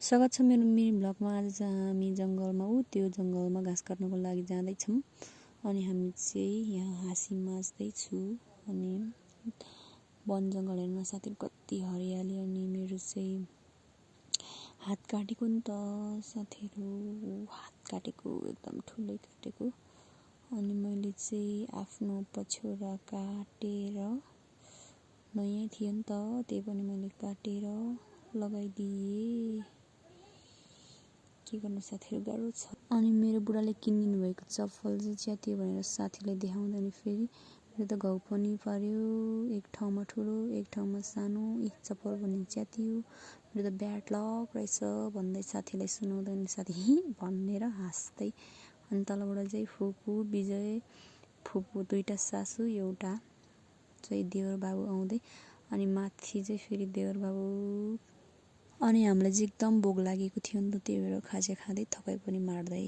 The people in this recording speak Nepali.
स्वागत छ मेरो मिनी भ्लगमा। आज चाहिँ हामी जङ्गलमा त्यो जङ्गलमा घाँस काट्नको लागि जाँदैछौँ। अनि हामी चाहिँ यहाँ हाँसी माझ्दैछु। अनि वन जङ्गल हेर्न साथीहरू कति हरियाली। अनि मेरो चाहिँ हात काटेको नि त साथीहरू, हात काटेको एकदम ठुलै काटेको। अनि मैले चाहिँ आफ्नो पछ्यौरा काटेर, नयाँ थियो नि त, त्यही पनि मैले काटेर लगाइदिएँ। के गर्नु साथीहरू, गाह्रो छ। अनि मेरो बुढाले किनिदिनु भएको चप्पल चाहिँ च्यातियो भनेर साथीलाई देखाउँदा नि फेरि मेरो त घाउ पनि पार्यो। एक ठाउँमा ठुलो, एक ठाउँमा सानो, एक चप्पल पनि च्यातियो। मेरो त ब्याड लक रहेछ भन्दै साथीलाई सुनाउँदा नि साथी भनेर हाँस्दै। अनि तलबाट चाहिँ फुपू, विजय, फुपू दुईवटा सासू, एउटा चाहिँ देवर बाबु आउँदै। अनि माथि चाहिँ फेरि देवर बाबु। अनि हामीलाई चाहिँ एकदम भोक लागेको थियो नि त, त्यही भएर खाजा खाँदै थकाइ पनि मार्दै।